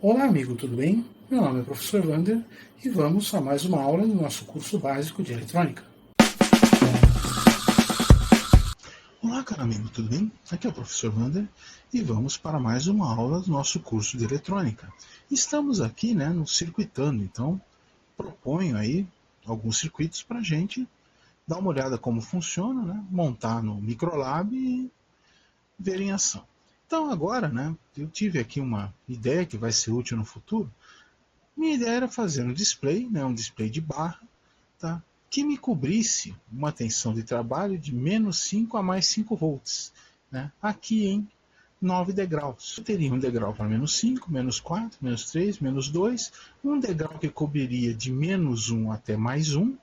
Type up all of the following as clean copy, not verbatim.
Olá, amigo, tudo bem? Meu nome é o professor Wander e vamos a mais uma aula do nosso curso básico de eletrônica. Olá, caro amigo, tudo bem? Aqui é o professor Wander e vamos para mais uma aula do nosso curso de eletrônica. Estamos aqui, no circuitando, então proponho aí alguns circuitos para a gente dar uma olhada como funciona, montar no Microlab e ver em ação. Então agora, eu tive aqui uma ideia que vai ser útil no futuro. Minha ideia era fazer um display, um display de barra, tá? Que me cobrisse uma tensão de trabalho de menos 5 a mais 5 volts, aqui em 9 degraus. Eu teria um degrau para menos 5, menos 4, menos 3, menos 2, um degrau que cobriria de menos 1 até mais 1,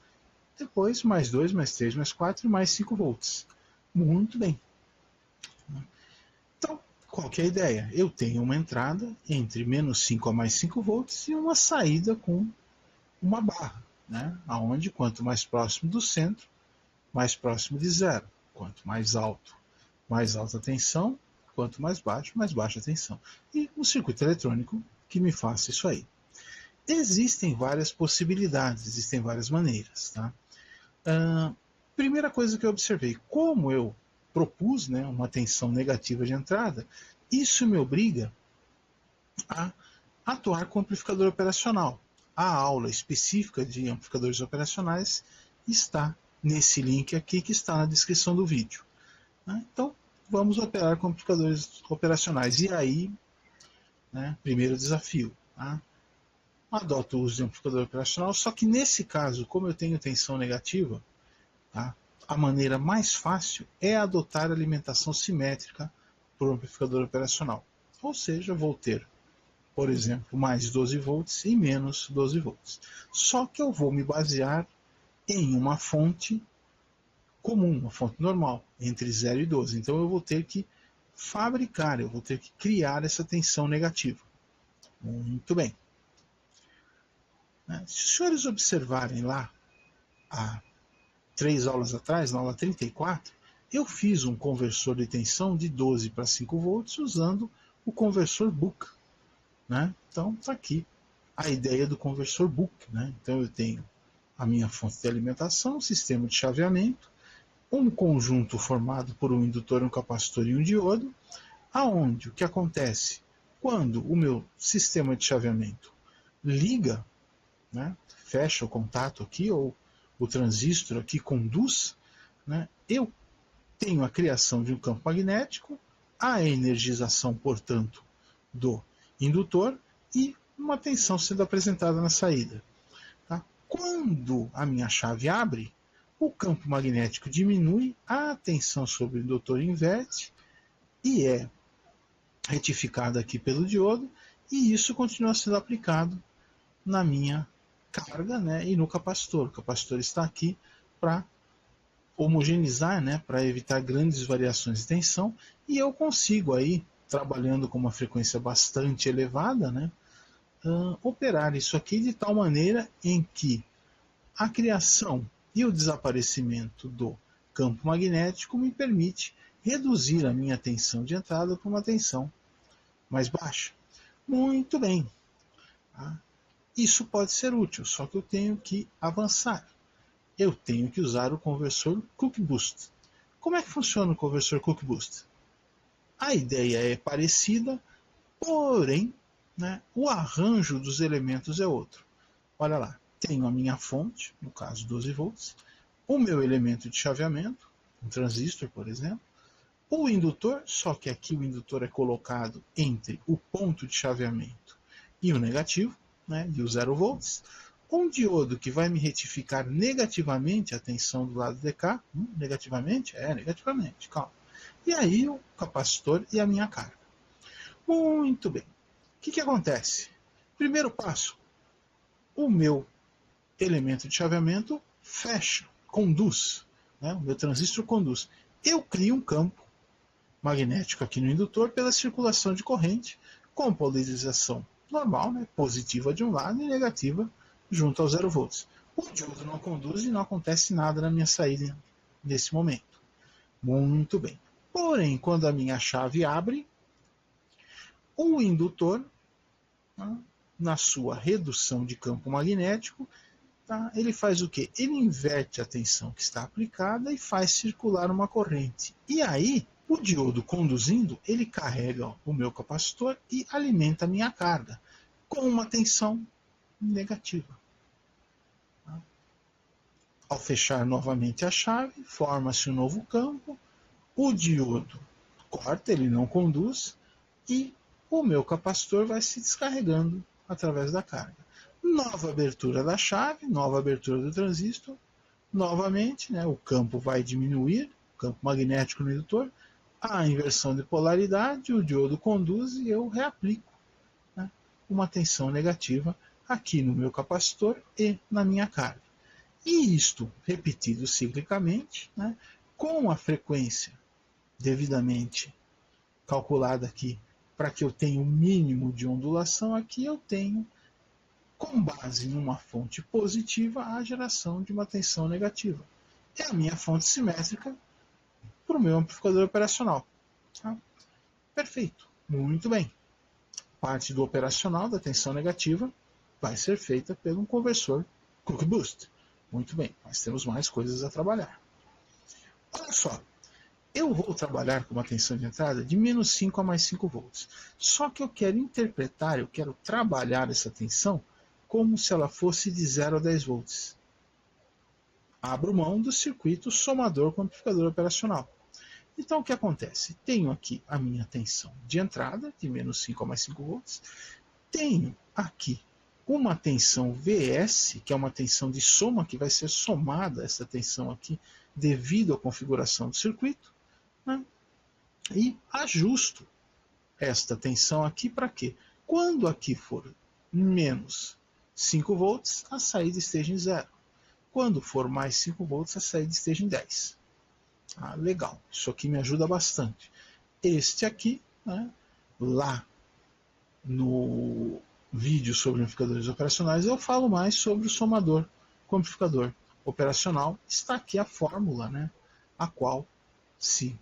depois mais 2, mais 3, mais 4 e mais 5 volts. Muito bem. Então, qual que é a ideia? Eu tenho uma entrada entre menos 5 a mais 5 volts e uma saída com uma barra, aonde quanto mais próximo do centro, mais próximo de zero. Quanto mais alto, mais alta tensão, quanto mais baixa a tensão. E um circuito eletrônico que me faça isso aí. Existem várias possibilidades, existem várias maneiras. Primeira coisa que eu observei, como eu propus uma tensão negativa de entrada, isso me obriga a atuar com o amplificador operacional. A aula específica de amplificadores operacionais está nesse link aqui que está na descrição do vídeo. Então, vamos operar com amplificadores operacionais. E aí, primeiro desafio. Adoto o uso de amplificador operacional, só que nesse caso, como eu tenho tensão negativa, a maneira mais fácil é adotar a alimentação simétrica por amplificador operacional. Ou seja, vou ter, por exemplo, mais 12 volts e menos 12 volts. Só que eu vou me basear em uma fonte comum, uma fonte normal, entre 0 e 12. Então eu vou ter que fabricar, eu vou ter que criar essa tensão negativa. Muito bem. Se os senhores observarem lá, há 3 aulas atrás, na aula 34, eu fiz um conversor de tensão de 12 para 5 volts usando o conversor Buck. Então está aqui a ideia do conversor Buck. Então eu tenho a minha fonte de alimentação, um sistema de chaveamento, um conjunto formado por um indutor, um capacitor e um diodo, aonde o que acontece quando o meu sistema de chaveamento liga, fecha o contato aqui, ou o transistor aqui conduz, eu tenho a criação de um campo magnético, a energização, portanto, do indutor e uma tensão sendo apresentada na saída. Quando a minha chave abre, o campo magnético diminui, a tensão sobre o indutor inverte e é retificada aqui pelo diodo, e isso continua sendo aplicado na minha carga e no capacitor. O capacitor está aqui para homogeneizar, para evitar grandes variações de tensão, e eu consigo aí, trabalhando com uma frequência bastante elevada, operar isso aqui de tal maneira em que a criação e o desaparecimento do campo magnético me permite reduzir a minha tensão de entrada para uma tensão mais baixa. Muito bem. Isso pode ser útil, só que eu tenho que avançar. Eu tenho que usar o conversor Cook-Boost. Como é que funciona o conversor Cook-Boost? A ideia é parecida, porém, o arranjo dos elementos é outro. Olha lá, tenho a minha fonte, no caso 12 volts, o meu elemento de chaveamento, um transistor, por exemplo, o indutor, só que aqui o indutor é colocado entre o ponto de chaveamento e o negativo, e o 0 volts, um diodo que vai me retificar negativamente a tensão do lado de cá, negativamente? Negativamente, calma. E aí o capacitor e a minha carga. Muito bem. O que acontece? Primeiro passo, o meu elemento de chaveamento fecha, conduz, o meu transistor conduz. Eu crio um campo magnético aqui no indutor pela circulação de corrente, com polarização normal, positiva de um lado e negativa junto ao 0 volts. O diodo não conduz e não acontece nada na minha saída nesse momento. Muito bem. Porém, quando a minha chave abre, o indutor tá? Na sua redução de campo magnético, tá? Ele faz o quê? Ele inverte a tensão que está aplicada e faz circular uma corrente. E aí, o diodo conduzindo, ele carrega o meu capacitor e alimenta a minha carga com uma tensão negativa. Tá? Ao fechar novamente a chave, forma-se um novo campo, o diodo corta, ele não conduz, e o meu capacitor vai se descarregando através da carga. Nova abertura da chave, nova abertura do transistor, novamente, né, o campo vai diminuir, o campo magnético no indutor, a inversão de polaridade, o diodo conduz e eu reaplico, né, uma tensão negativa aqui no meu capacitor e na minha carga. E isto repetido ciclicamente, né, com a frequência devidamente calculada aqui, para que eu tenha o mínimo de ondulação, aqui eu tenho, com base numa fonte positiva, a geração de uma tensão negativa. É a minha fonte simétrica para o meu amplificador operacional. Tá? Perfeito, muito bem. Parte do operacional da tensão negativa vai ser feita pelo conversor Cook-Boost. Muito bem, mas temos mais coisas a trabalhar. Olha só, eu vou trabalhar com uma tensão de entrada de menos 5 a mais 5 volts. Só que eu quero interpretar, eu quero trabalhar essa tensão como se ela fosse de 0 a 10 volts. Abro mão do circuito somador com amplificador operacional. Então o que acontece? Tenho aqui a minha tensão de entrada, de menos 5 a mais 5 volts. Tenho aqui uma tensão VS, que é uma tensão de soma, que vai ser somada essa tensão aqui, devido à configuração do circuito. Né? E ajusto esta tensão aqui para quê? Quando aqui for menos 5 volts, a saída esteja em 0. Quando for mais 5 volts, a saída esteja em 10. Ah, legal, isso aqui me ajuda bastante. Este aqui, né, lá no vídeo sobre amplificadores operacionais, eu falo mais sobre o somador com amplificador operacional. Está aqui a fórmula, né, a qual se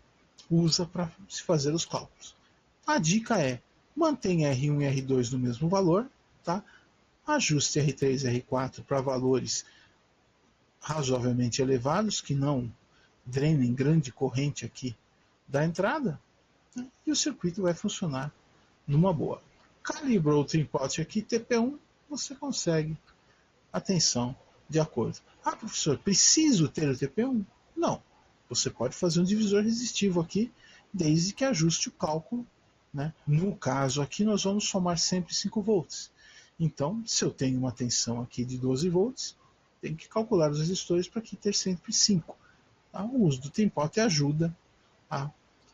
usa para se fazer os cálculos. A dica é, mantenha R1 e R2 no mesmo valor, tá? Ajuste R3 e R4 para valores razoavelmente elevados, que não drenem grande corrente aqui da entrada, né? E o circuito vai funcionar numa boa. Calibrou o trimpote aqui, TP1, você consegue a tensão de acordo. Ah, professor, preciso ter o TP1? Não. Você pode fazer um divisor resistivo aqui, desde que ajuste o cálculo. Né? No caso aqui, nós vamos somar sempre 5 volts. Então, se eu tenho uma tensão aqui de 12 volts, tenho que calcular os resistores para aqui ter sempre 5. Tá? O uso do tempote ajuda a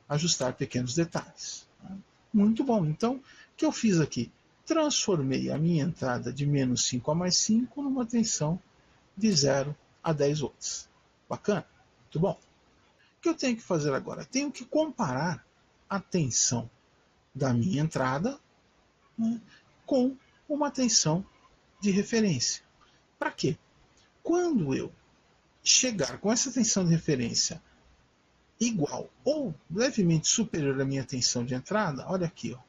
ajustar pequenos detalhes. Tá? Muito bom. Então, o que eu fiz aqui? Transformei a minha entrada de menos 5 a mais 5 numa tensão de 0 a 10 volts. Bacana? Muito bom. O que eu tenho que fazer agora? Tenho que comparar a tensão da minha entrada, né, com uma tensão de referência. Para quê? Quando eu chegar com essa tensão de referência igual ou levemente superior à minha tensão de entrada, olha aqui, ó,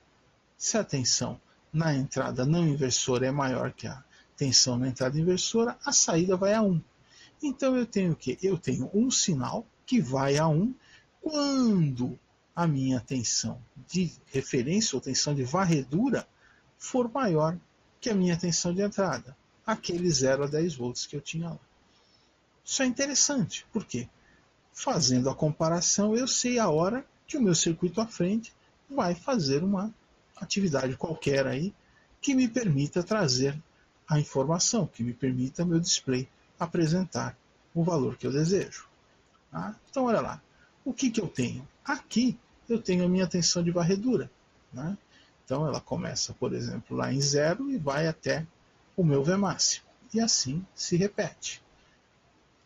se a tensão na entrada não inversora é maior que a tensão na entrada inversora, a saída vai a 1. Então eu tenho o quê? Eu tenho um sinal que vai a 1 quando a minha tensão de referência ou tensão de varredura for maior que a minha tensão de entrada, aquele 0 a 10 volts que eu tinha lá. Isso é interessante, por quê? Fazendo a comparação, eu sei a hora que o meu circuito à frente vai fazer uma atividade qualquer aí que me permita trazer a informação, que me permita meu display apresentar o valor que eu desejo. Tá? Então, olha lá, o que eu tenho? Aqui eu tenho a minha tensão de varredura. Né? Então, ela começa, por exemplo, lá em 0 e vai até o meu V máximo. E assim se repete.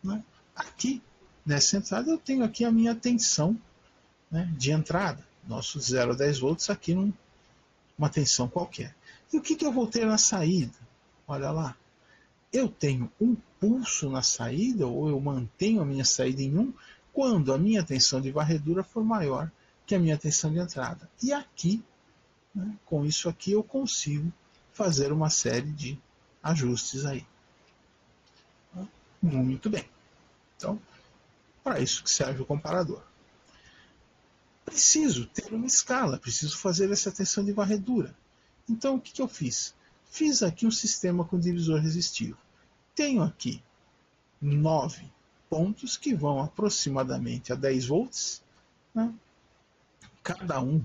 Né? Aqui, nessa entrada, eu tenho aqui a minha tensão, né, de entrada. Nosso 0 a 10 volts aqui numa tensão qualquer. E o que eu vou ter na saída? Olha lá. Eu tenho um pulso na saída, ou eu mantenho a minha saída em 1, quando a minha tensão de varredura for maior que a minha tensão de entrada. E aqui, né, com isso aqui, eu consigo fazer uma série de ajustes aí. Muito bem. Então, para isso que serve o comparador. Preciso ter uma escala, preciso fazer essa tensão de varredura. Então, o que eu fiz? Fiz aqui um sistema com divisor resistivo. Tenho aqui 9 pontos que vão aproximadamente a 10 volts. Né? Cada um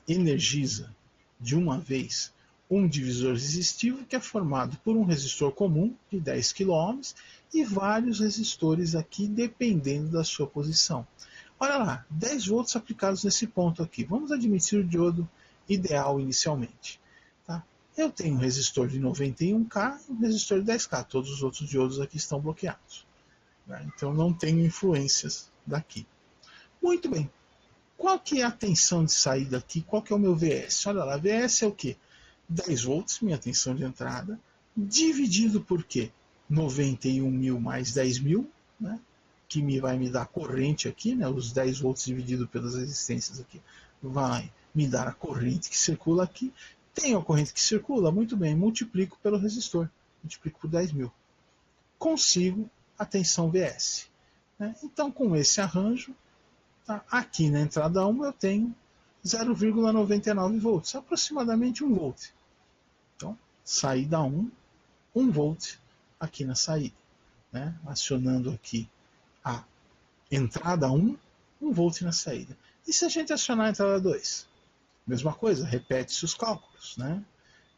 energiza de uma vez um divisor resistivo que é formado por um resistor comum de 10 kΩ e vários resistores aqui dependendo da sua posição. Olha lá, 10 volts aplicados nesse ponto aqui. Vamos admitir o diodo ideal inicialmente. Tá? Eu tenho um resistor de 91K e um resistor de 10K. Todos os outros diodos aqui estão bloqueados. Né? Então não tenho influências daqui. Muito bem. Qual que é a tensão de saída aqui? Qual que é o meu VS? Olha lá, VS é o quê? 10 volts, minha tensão de entrada, dividido por quê? 91.000 mais 10.000, né? Que vai me dar a corrente aqui, né? Os 10 volts dividido pelas resistências aqui, vai me dar a corrente que circula aqui. Tenho a corrente que circula, muito bem, multiplico pelo resistor, multiplico por 10.000. Consigo a tensão VS. Né? Então, com esse arranjo, tá? Aqui na entrada 1 eu tenho 0,99 volts, aproximadamente 1 volt. Então, saída 1, 1 volt aqui na saída. Né? Acionando aqui a entrada 1, 1 volt na saída. E se a gente acionar a entrada 2? Mesma coisa, repete-se os cálculos. Né?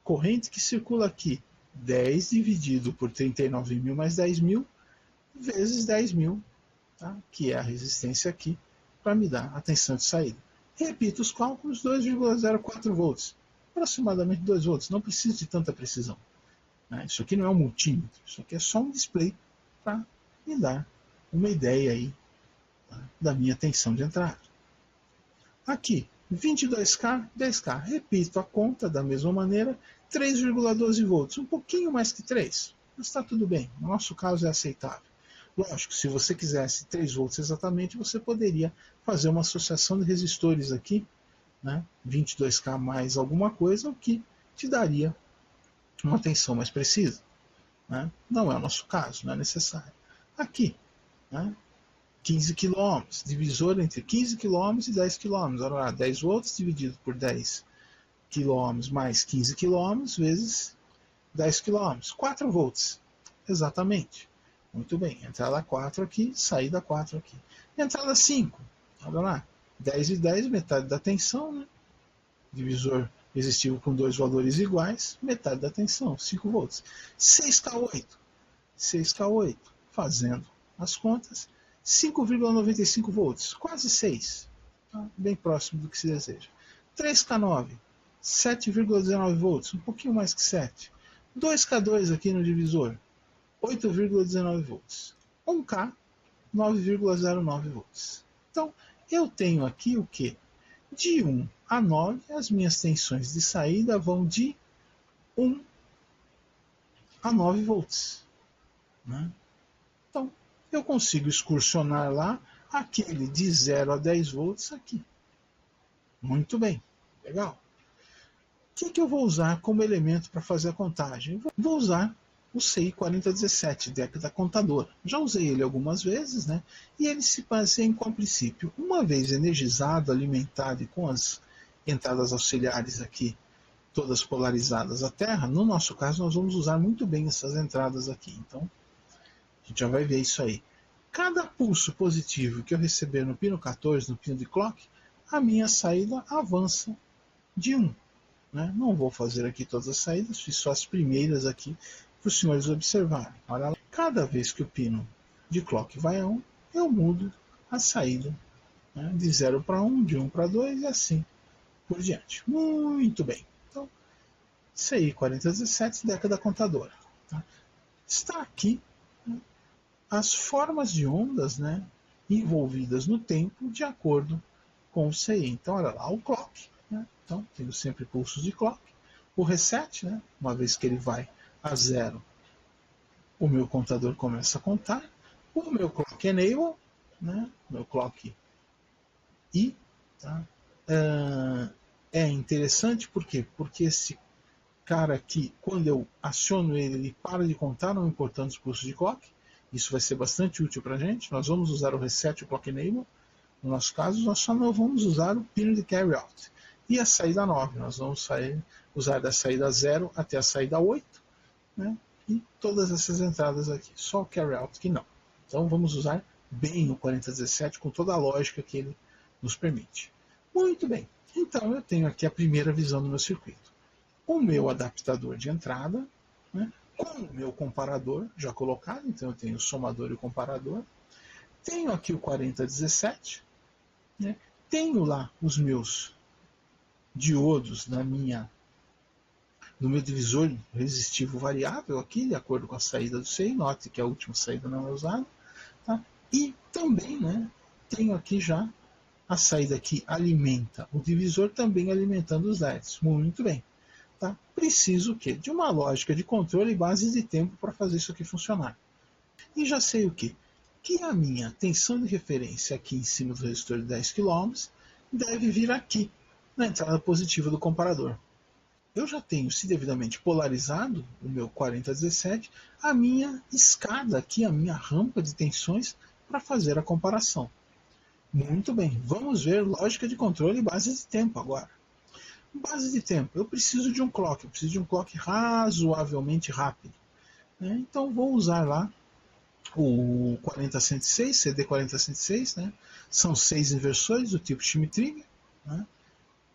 Corrente que circula aqui, 10 dividido por 39.000 mais 10.000, vezes 10.000, tá? Que é a resistência aqui, para me dar a tensão de saída. Repito os cálculos, 2,04 volts, aproximadamente 2 volts, não preciso de tanta precisão. Né? Isso aqui não é um multímetro, isso aqui é só um display para me dar uma ideia aí, tá? Da minha tensão de entrada. Aqui, 22K, 10K, repito a conta da mesma maneira, 3,12 volts, um pouquinho mais que 3, mas está tudo bem, no nosso caso é aceitável. Lógico, se você quisesse 3 volts exatamente, você poderia fazer uma associação de resistores aqui, né? 22K mais alguma coisa, o que te daria uma tensão mais precisa. Né? Não é o nosso caso, não é necessário. Aqui, né? 15 kΩ, divisor entre 15 kΩ e 10 kΩ. Olha lá, 10 volts dividido por 10 kΩ mais 15 kΩ vezes 10 kΩ. 4 volts, exatamente. Muito bem, entrada 4 aqui, saída 4 aqui. Entrada 5, olha lá, 10 e 10, metade da tensão, né? Divisor resistivo com dois valores iguais, metade da tensão, 5 volts. 6K8, 6K8, fazendo as contas, 5,95 volts, quase 6, tá? Bem próximo do que se deseja. 3K9, 7,19 volts, um pouquinho mais que 7. 2K2 aqui no divisor, 8,19 volts. 1K, 9,09 volts. Então, eu tenho aqui o que? De 1 a 9, as minhas tensões de saída vão de 1 a 9 volts. Né? Então, eu consigo excursionar lá aquele de 0 a 10 volts aqui. Muito bem, legal. O que eu vou usar como elemento para fazer a contagem? Vou usar o CI 4017, década contadora. Já usei ele algumas vezes, né? E ele se baseia em qual princípio? Uma vez energizado, alimentado e com as entradas auxiliares aqui, todas polarizadas à Terra, no nosso caso nós vamos usar muito bem essas entradas aqui. Então, a gente já vai ver isso aí. Cada pulso positivo que eu receber no pino 14, no pino de clock, a minha saída avança de 1. Né? Não vou fazer aqui todas as saídas, fiz só as primeiras aqui para os senhores observarem. Olha lá. Cada vez que o pino de clock vai a 1, eu mudo a saída, né? De 0 para 1, de 1 para 2 e assim por diante. Muito bem. Então, CI 4017, década contadora. Tá? Está aqui, né, as formas de ondas, né, envolvidas no tempo de acordo com o CI. Então, olha lá, o clock. Né? Então, tenho sempre pulsos de clock. O reset, né, uma vez que ele vai a 0, o meu contador começa a contar. O meu clock enable, né, meu clock I, tá? É interessante por quê? Porque esse cara que, quando eu aciono ele, ele para de contar, não importando os pulsos de clock. Isso vai ser bastante útil para a gente. Nós vamos usar o reset e o clock enable. No nosso caso, nós só não vamos usar o period carry out. E a saída 9, nós vamos usar da saída 0 até a saída 8, né? E todas essas entradas aqui. Só o carry out que não. Então vamos usar bem o 4017 com toda a lógica que ele nos permite. Muito bem. Então eu tenho aqui a primeira visão do meu circuito. O meu adaptador de entrada, né, com o meu comparador já colocado, então eu tenho o somador e o comparador. Tenho aqui o 4017, né, tenho lá os meus diodos no meu divisor resistivo variável aqui, de acordo com a saída do CI, note que a última saída não é usada. Tá? E também, né, tenho aqui já a saída que alimenta o divisor, também alimentando os LEDs. Muito bem. Tá? Preciso o quê? De uma lógica de controle e base de tempo para fazer isso aqui funcionar. E já sei o quê? Que a minha tensão de referência aqui em cima do resistor de 10 kΩ deve vir aqui, na entrada positiva do comparador. Eu já tenho, se devidamente polarizado, o meu 4017, a minha escada aqui, a minha rampa de tensões para fazer a comparação. Muito bem, vamos ver lógica de controle e base de tempo agora. Base de tempo, eu preciso de um clock, eu preciso de um clock razoavelmente rápido. Né? Então vou usar lá o 4006, CD4006, né? São 6 inversores do tipo Schmitt-Trigger. Né?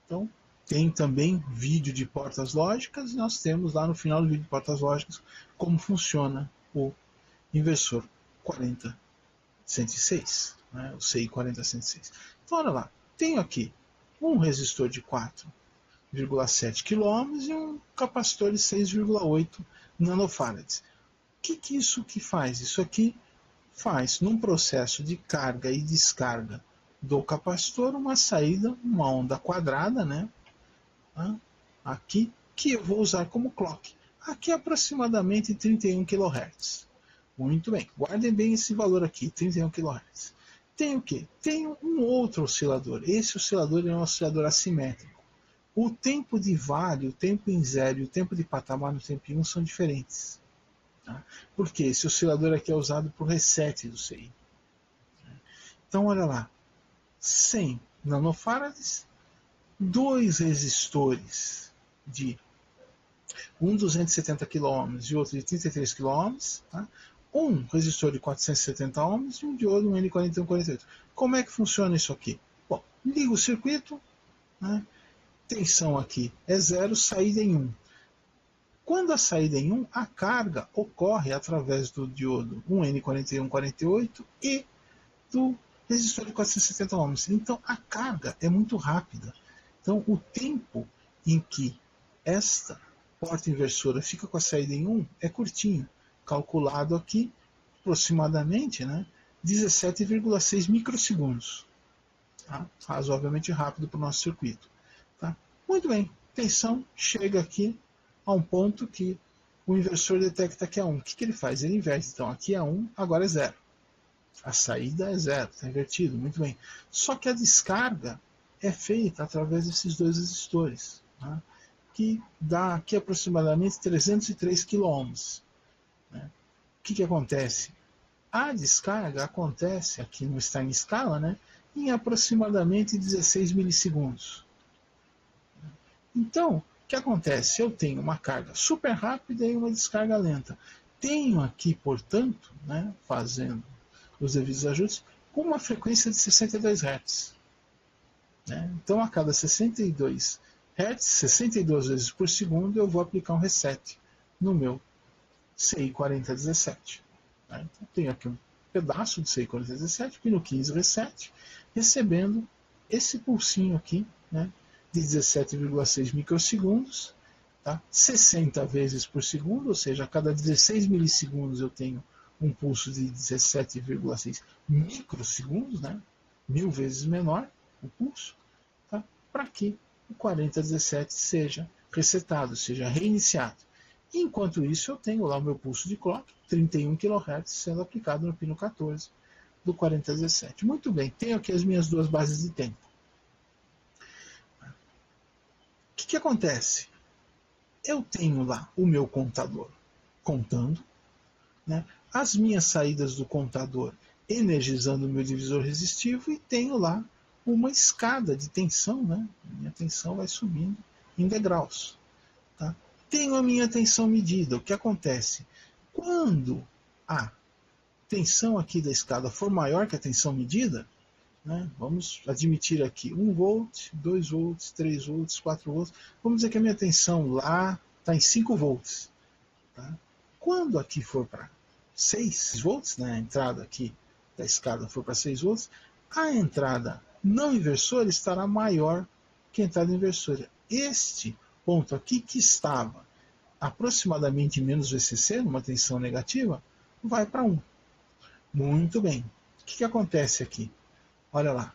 Então tem também vídeo de portas lógicas, e nós temos lá no final do vídeo de portas lógicas como funciona o inversor 4006, né? O CI 4006. Então olha lá, tenho aqui um resistor de 4,7 kΩ e um capacitor de 6,8 nanofarads. O que isso que faz? Isso aqui faz, num processo de carga e descarga do capacitor, uma saída, uma onda quadrada, né? Aqui, que eu vou usar como clock. Aqui aproximadamente 31 kHz. Muito bem, guardem bem esse valor aqui, 31 kHz. Tem o que? Tem um outro oscilador. Esse oscilador é um oscilador assimétrico. O tempo de vale, o tempo em zero e o tempo de patamar no tempo em 1 são diferentes. Tá? Porque esse oscilador aqui é usado para o reset do CI. Então, olha lá. 100 nanofarads, 2 resistores de um 270 kΩ e outro de 33 kΩ, tá? Um resistor de 470 ohms e um diodo, um N4148. Como é que funciona isso aqui? Bom, ligo o circuito, né? Tensão aqui é 0, saída em 1. Quando a saída é em 1, a carga ocorre através do diodo 1 N4148 e do resistor de 470 ohms. Então a carga é muito rápida. Então o tempo em que esta porta inversora fica com a saída em 1 é curtinho, calculado aqui aproximadamente, né, 17,6 microsegundos. Tá? Razoavelmente rápido para o nosso circuito. Tá? Muito bem, tensão chega aqui a um ponto que o inversor detecta que é 1. O que ele faz? Ele inverte. Então aqui é 1, agora é 0. A saída é 0, está invertido, muito bem. Só que a descarga é feita através desses 2 resistores, tá? Que dá aqui aproximadamente 303 kΩ. Né? O que acontece? A descarga acontece, aqui não está em escala, né, em aproximadamente 16 milissegundos. Então, o que acontece? Eu tenho uma carga super rápida e uma descarga lenta. Tenho aqui, portanto, né, fazendo os devidos ajustes, com uma frequência de 62 Hz. Né? Então, a cada 62 Hz, 62 vezes por segundo, eu vou aplicar um reset no meu CI 4017. Né? Então, tenho aqui um pedaço do CI 4017, aqui no 15 reset, recebendo esse pulsinho aqui, né, de 17,6 microsegundos, tá? 60 vezes por segundo, ou seja, a cada 16 milissegundos eu tenho um pulso de 17,6 microsegundos, né? 1000 vezes menor o pulso, tá? Para que o 4017 seja resetado, seja reiniciado. Enquanto isso, eu tenho lá o meu pulso de clock, 31 kHz, sendo aplicado no pino 14 do 4017. Muito bem, tenho aqui as minhas duas bases de tempo. O que acontece? eu tenho lá o meu contador contando, né? As minhas saídas do contador energizando o meu divisor resistivo, e tenho lá uma escada de tensão, né? Minha tensão vai subindo em degraus. Tá? Tenho a minha tensão medida. O que acontece? Quando a tensão aqui da escada for maior que a tensão medida, né? Vamos admitir aqui 1 volt, 2 volts, 3 volts, 4 volts. Vamos dizer que a minha tensão lá está em 5 volts. Tá? Quando aqui for para 6 volts, né? A entrada aqui da escada for para 6 volts, a entrada não inversora estará maior que a entrada inversora. Este ponto aqui, que estava aproximadamente menos VCC, numa tensão negativa, vai para 1. Muito bem. O que acontece aqui? Olha lá.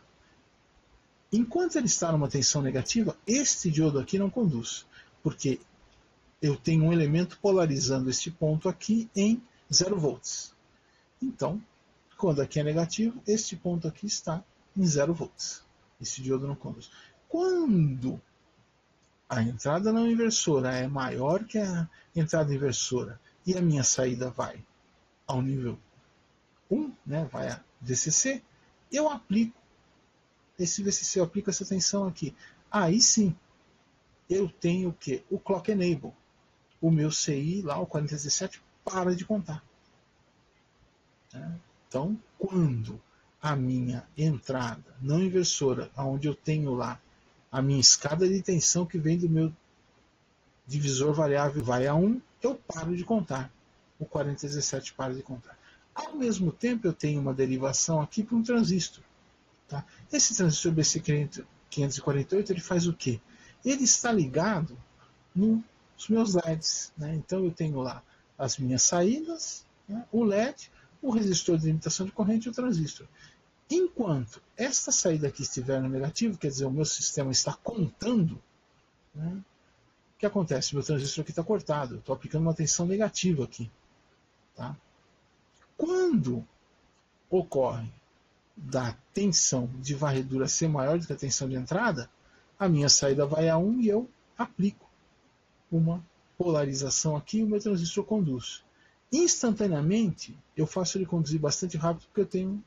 Enquanto ele está numa tensão negativa, este diodo aqui não conduz, porque eu tenho um elemento polarizando este ponto aqui em 0 volts. Então, quando aqui é negativo, este ponto aqui está em 0 volts. Esse diodo não conduz. Quando a entrada não inversora é maior que a entrada inversora e a minha saída vai ao nível 1, né, vai a VCC, eu aplico esse VCC, eu aplico essa tensão aqui. Aí sim, eu tenho o que? O Clock Enable. O meu CI lá, o 4017, para de contar. Então, quando a minha entrada não inversora, onde eu tenho lá a minha escada de tensão que vem do meu divisor variável, vai a 1, eu paro de contar. O 4017 para de contar. Ao mesmo tempo, eu tenho uma derivação aqui para um transistor. Tá? Esse transistor BC548, ele faz o quê? Ele está ligado nos meus LEDs. Né? Então eu tenho lá as minhas saídas, né? O LED, o resistor de limitação de corrente e o transistor. Enquanto esta saída aqui estiver no negativo, quer dizer, o meu sistema está contando, né? O que acontece? Meu transistor aqui está cortado, eu estou aplicando uma tensão negativa aqui. Tá? Quando ocorre da tensão de varredura ser maior do que a tensão de entrada, a minha saída vai a 1 e eu aplico uma polarização aqui e o meu transistor conduz. Instantaneamente, eu faço ele conduzir bastante rápido, porque eu tenho um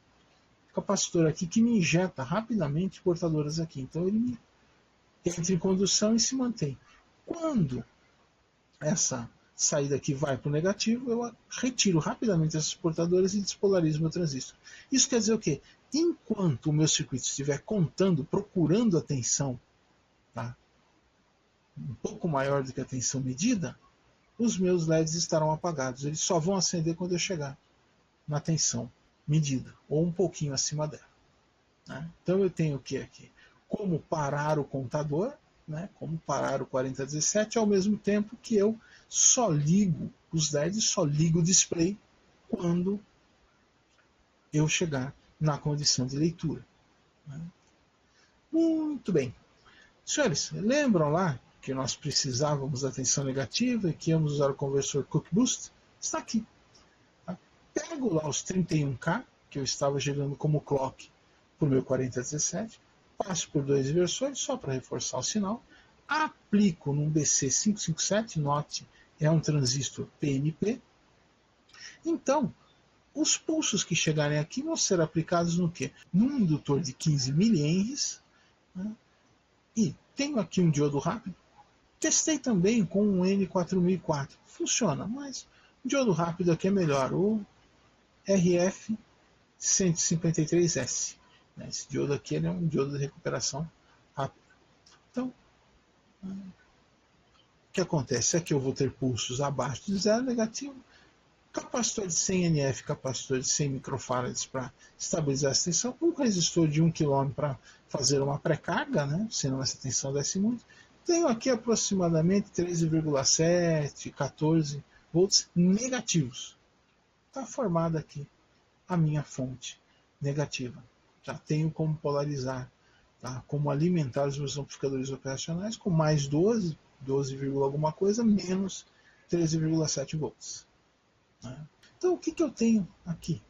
capacitor aqui que me injeta rapidamente portadoras aqui. Então ele entra em condução e se mantém. Quando essa saída aqui vai para o negativo, eu retiro rapidamente essas portadoras e despolarizo meu transistor. Isso quer dizer o quê? Enquanto o meu circuito estiver contando, procurando a tensão, tá, um pouco maior do que a tensão medida, os meus LEDs estarão apagados. Eles só vão acender quando eu chegar na tensão medida, ou um pouquinho acima dela. Né? Então eu tenho o que aqui? Como parar o contador, né? Como parar o 4017, ao mesmo tempo que eu só ligo os LEDs, só ligo o display quando eu chegar na condição de leitura. Né? Muito bem. Senhores, lembram lá que nós precisávamos da tensão negativa e que íamos usar o conversor Cook-Boost? Está aqui. Tá? Pego lá os 31K, que eu estava gerando como clock para o meu 4017, passo por 2 inversores, só para reforçar o sinal, aplico num BC557, note, é um transistor PNP. Então, os pulsos que chegarem aqui vão ser aplicados no quê? Num indutor de 15 mH, né? E tenho aqui um diodo rápido. Testei também com um N4004. Funciona, mas o diodo rápido aqui é melhor, o RF153S. Esse diodo aqui é um diodo de recuperação rápida. Então, o que acontece? Aqui eu vou ter pulsos abaixo de 0 negativo, capacitor de 100 NF, capacitor de 100 microfarads para estabilizar essa tensão, um resistor de 1 kΩ para fazer uma pré-carga, né? Senão essa tensão desce muito. Tenho aqui aproximadamente 13,7, 14 volts negativos. Está formada aqui a minha fonte negativa. Já tenho como polarizar, tá? Como alimentar os meus amplificadores operacionais com mais 12, alguma coisa, menos 13,7 volts. Né? Então, o que eu tenho aqui?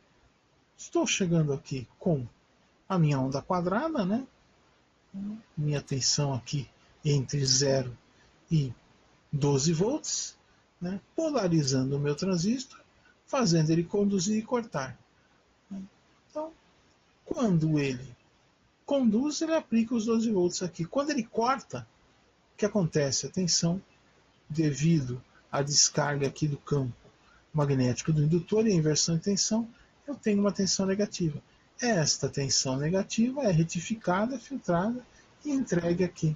Estou chegando aqui com a minha onda quadrada, né? Minha tensão aqui entre 0 e 12 volts, né, polarizando o meu transistor, fazendo ele conduzir e cortar. Então, quando ele conduz, ele aplica os 12 volts aqui. Quando ele corta, o que acontece? A tensão, devido à descarga aqui do campo magnético do indutor e a inversão de tensão, eu tenho uma tensão negativa. Esta tensão negativa é retificada, filtrada e entregue aqui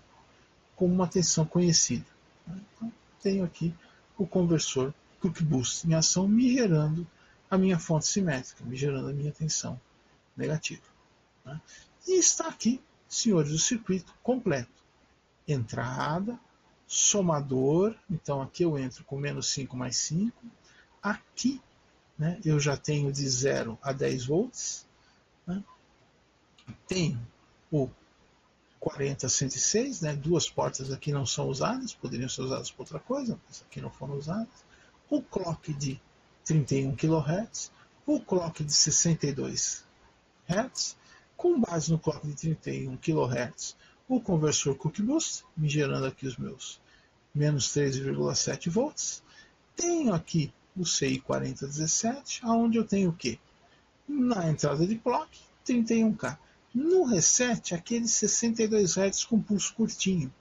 como uma tensão conhecida. Então, tenho aqui o conversor Cook-Boost em ação, me gerando a minha fonte simétrica, me gerando a minha tensão negativa. E está aqui, senhores, o circuito completo. Entrada, somador, então aqui eu entro com menos 5 mais 5. Aqui, né, eu já tenho de 0 a 10 volts. Né? Tenho o 40-106, né, duas portas aqui não são usadas, poderiam ser usadas para outra coisa, mas aqui não foram usadas. O clock de 31 kHz, o clock de 62 Hz, com base no clock de 31 kHz, o conversor Cook-Boost, me gerando aqui os meus menos 13,7 volts. Tenho aqui o CI 4017, onde eu tenho o quê? Na entrada de clock, 31K. No reset, aquele 62 Hz com pulso curtinho.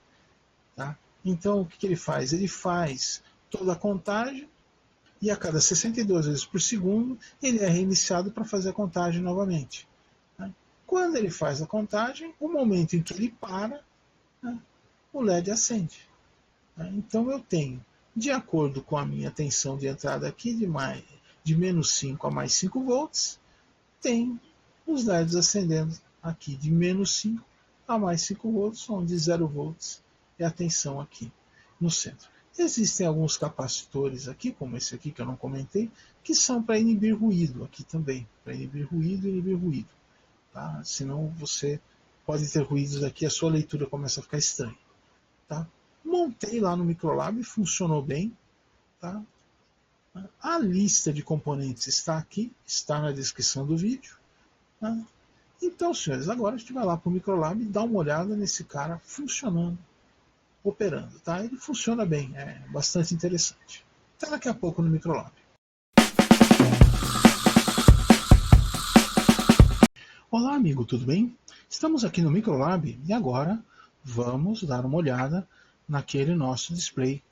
Tá? Então, o que ele faz? Ele faz toda a contagem e a cada 62 vezes por segundo, ele é reiniciado para fazer a contagem novamente. Tá? Quando ele faz a contagem, o momento em que ele para, né, o LED acende. Tá? Então, eu tenho, de acordo com a minha tensão de entrada aqui, de menos 5 a mais 5 volts, tem os LEDs acendendo aqui de menos 5 a mais 5 volts, onde 0 volts é a tensão aqui no centro. Existem alguns capacitores aqui, como esse aqui que eu não comentei, que são para inibir ruído aqui também, para inibir ruído. Tá? Senão você pode ter ruídos aqui, a sua leitura começa a ficar estranha. Tá? Montei lá no Microlab, funcionou bem. Tá? A lista de componentes está aqui, está na descrição do vídeo. Tá? Então, senhores, agora a gente vai lá para o Microlab e dá uma olhada nesse cara funcionando, operando. Tá? Ele funciona bem, é bastante interessante. Até daqui a pouco no Microlab. Olá, amigo, tudo bem? Estamos aqui no Microlab e agora vamos dar uma olhada naquele nosso display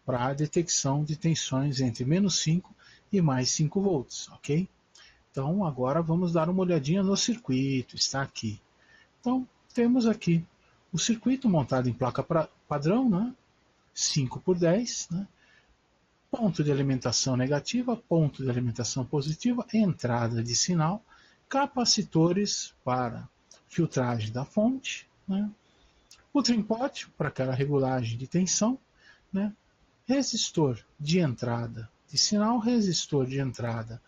para a detecção de tensões entre menos 5 e mais 5 volts, ok? Então agora vamos dar uma olhadinha no circuito, está aqui. Então temos aqui o circuito montado em placa padrão, né? 5x10, né? Ponto de alimentação negativa, ponto de alimentação positiva, entrada de sinal, capacitores para filtragem da fonte, né? O trim-pot para aquela regulagem de tensão, né? Resistor de entrada de sinal, resistor de entrada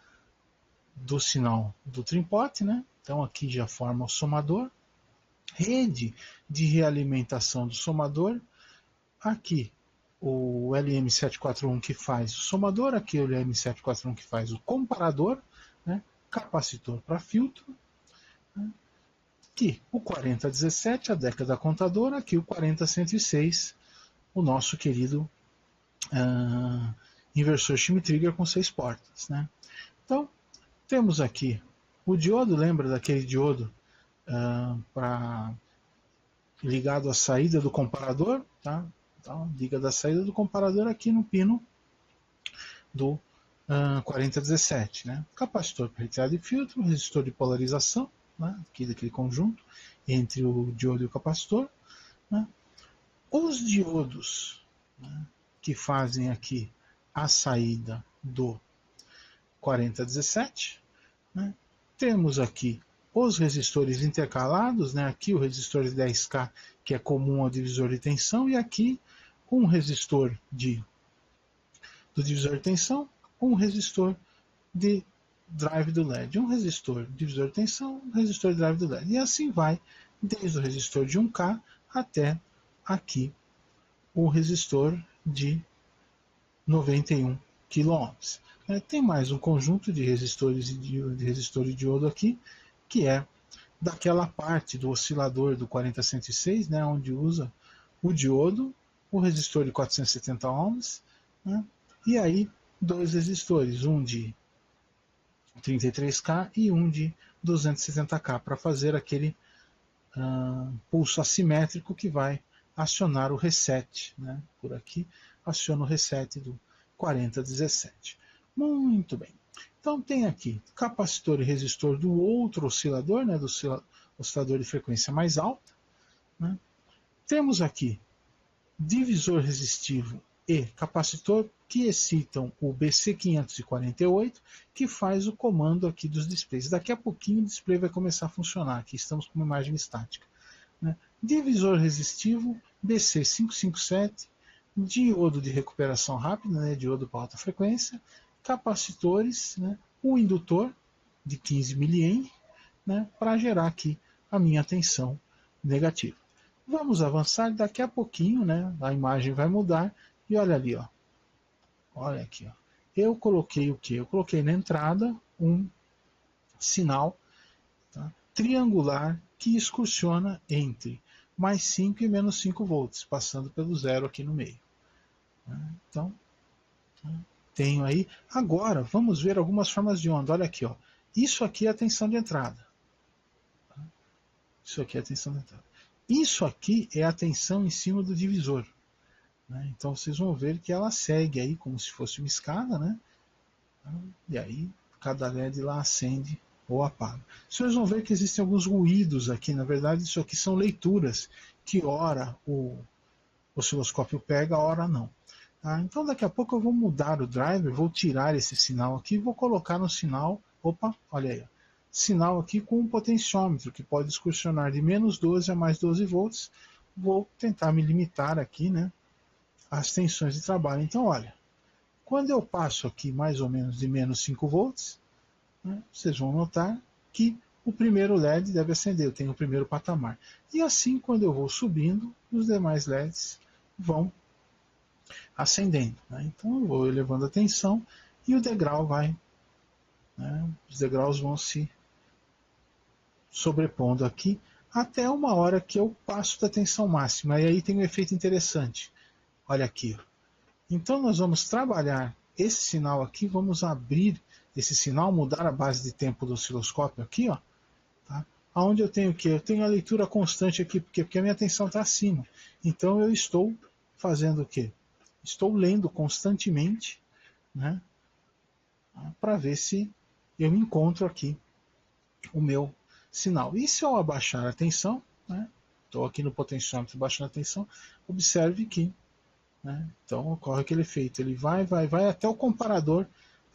do sinal do trim-pot, né? Então aqui já forma o somador, rede de realimentação do somador, aqui o LM741 que faz o somador, aqui o LM741 que faz o comparador, né? Capacitor para filtro, né? Aqui o 4017, a década contadora, aqui o 40106, o nosso querido inversor Schmitt-Trigger com 6 portas, né? Então temos aqui o diodo, lembra daquele diodo ligado à saída do comparador, tá? Então, liga da saída do comparador aqui no pino do 4017, né? Capacitor para retirada de filtro, resistor de polarização, né? Aqui daquele conjunto entre o diodo e o capacitor, né? Os diodos, né, que fazem aqui a saída do 4017, né? Temos aqui os resistores intercalados, né? Aqui o resistor de 10K, que é comum ao divisor de tensão, e aqui um resistor do divisor de tensão, um resistor de drive do LED, um resistor divisor de tensão, um resistor de drive do LED, e assim vai, desde o resistor de 1K até aqui o resistor de 91 kΩ. Tem mais um conjunto de resistores de resistor de diodo aqui, que é daquela parte do oscilador do 40-106, né, onde usa o diodo, o resistor de 470 ohms, né? E aí 2 resistores, um de 33K e um de 270K, para fazer aquele pulso assimétrico que vai acionar o reset, né? Por aqui aciona o reset do 4017. Muito bem. Então tem aqui capacitor e resistor do outro oscilador, né? Do oscilador de frequência mais alta, né? Temos aqui divisor resistivo e capacitor que excitam o BC548, que faz o comando aqui dos displays. Daqui a pouquinho o display vai começar a funcionar. Aqui estamos com uma imagem estática, né? Divisor resistivo BC557, diodo de recuperação rápida, né? Diodo para alta frequência, capacitores, né? O indutor de 15 mA, né? Para gerar aqui a minha tensão negativa. Vamos avançar, daqui a pouquinho, né? A imagem vai mudar e olha ali, ó. Olha aqui, ó. Eu coloquei o que? Eu coloquei na entrada um sinal, tá, triangular que excursiona entre mais 5 e menos 5 volts, passando pelo zero aqui no meio. Então, tenho aí. Agora, vamos ver algumas formas de onda. Olha aqui, ó. Isso aqui é a tensão de entrada. Isso aqui é a tensão de entrada. Isso aqui é a tensão em cima do divisor. Então vocês vão ver que ela segue aí como se fosse uma escada, né? E aí cada LED lá acende ou apaga. Vocês vão ver que existem alguns ruídos aqui. Na verdade, isso aqui são leituras que ora o osciloscópio pega, ora não. Então daqui a pouco eu vou mudar o driver, vou tirar esse sinal aqui e vou colocar no sinal. Opa, olha aí. Sinal aqui com um potenciômetro que pode excursionar de menos 12 a mais 12 volts. Vou tentar me limitar aqui, né? As tensões de trabalho. Então, olha, quando eu passo aqui mais ou menos de menos 5 volts, né, vocês vão notar que o primeiro LED deve acender, eu tenho o primeiro patamar. E assim, quando eu vou subindo, os demais LEDs vão acendendo. Né? Então, eu vou elevando a tensão e o degrau vai, né, os degraus vão se sobrepondo aqui até uma hora que eu passo da tensão máxima. E aí tem um efeito interessante. Olha aqui. Então nós vamos trabalhar esse sinal aqui, vamos abrir esse sinal, mudar a base de tempo do osciloscópio aqui, ó, tá? Onde eu tenho o quê? Eu tenho a leitura constante aqui, porque a minha tensão está acima. Então eu estou fazendo o quê? Estou lendo constantemente, né, para ver se eu encontro aqui o meu sinal. E se eu abaixar a tensão, né, estou aqui no potenciômetro baixando a tensão, observe que, né, então ocorre aquele efeito, ele vai até o comparador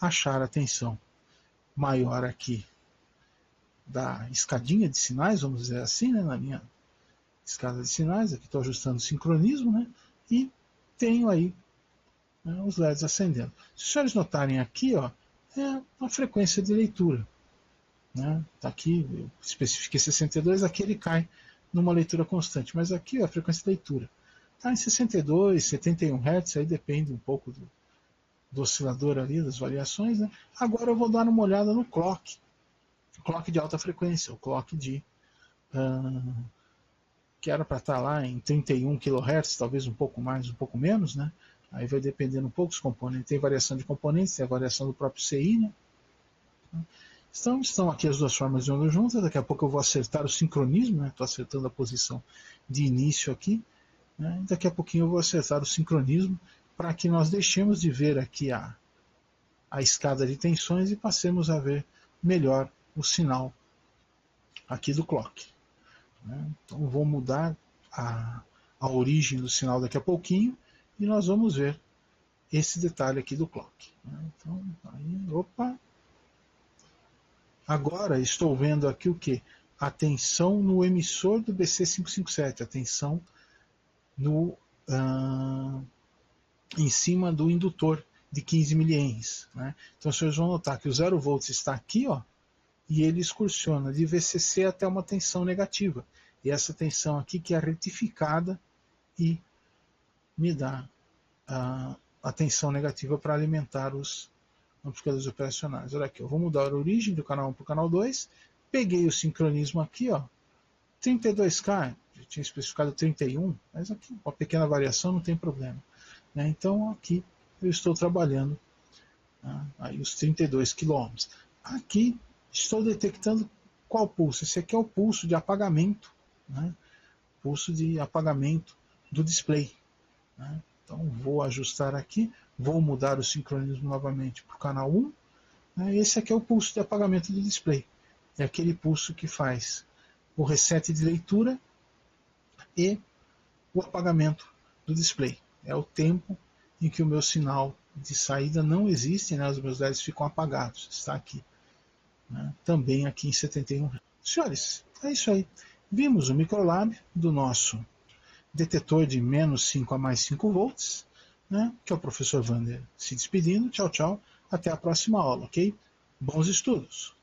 achar a tensão maior aqui da escadinha de sinais, vamos dizer assim, né, na minha escada de sinais, aqui estou ajustando o sincronismo, né, e tenho aí, né, os LEDs acendendo. Se os senhores notarem aqui, ó, é a frequência de leitura. Né, tá aqui, eu especifiquei 62, aqui ele cai numa leitura constante, mas aqui ó, a frequência de leitura está em 62, 71 Hz, aí depende um pouco do oscilador ali, das variações. Né? Agora eu vou dar uma olhada no clock de alta frequência, o clock de que era para estar lá em 31 kHz, talvez um pouco mais, um pouco menos, né? Aí vai dependendo um pouco dos componentes, tem variação de componentes, tem a variação do próprio CI, né? Então estão aqui as duas formas de onda juntas, daqui a pouco eu vou acertar o sincronismo, estou, né? Acertando a posição de início aqui, né? Daqui a pouquinho eu vou acertar o sincronismo para que nós deixemos de ver aqui a escada de tensões e passemos a ver melhor o sinal aqui do clock. Né? Então vou mudar a origem do sinal daqui a pouquinho e nós vamos ver esse detalhe aqui do clock. Né? Então, aí, opa! Agora estou vendo aqui o que? A tensão no emissor do BC557, a tensão no, em cima do indutor de 15 mA. Né? Então vocês vão notar que o 0 volts está aqui, ó, e ele excursiona de VCC até uma tensão negativa. E essa tensão aqui que é retificada e me dá a tensão negativa para alimentar os amplificadores operacionais. Olha aqui, eu vou mudar a origem do canal 1 para o canal 2, peguei o sincronismo aqui, ó, 32K, eu tinha especificado 31, mas aqui uma pequena variação não tem problema. Né? Então aqui eu estou trabalhando, né, aí os 32 km. Aqui estou detectando qual pulso? Esse aqui é o pulso de apagamento, né? Pulso de apagamento do display. Né? Então vou ajustar aqui, vou mudar o sincronismo novamente para o canal 1. Né? Esse aqui é o pulso de apagamento do display. É aquele pulso que faz o reset de leitura e o apagamento do display. É o tempo em que o meu sinal de saída não existe, né? Os meus LEDs ficam apagados. Está aqui. Né? Também aqui em 71. Senhores, é isso aí. Vimos o microlab do nosso detetor de menos 5 a mais 5 volts, né? Que é o professor Wander se despedindo. Tchau, tchau. Até a próxima aula, ok? Bons estudos!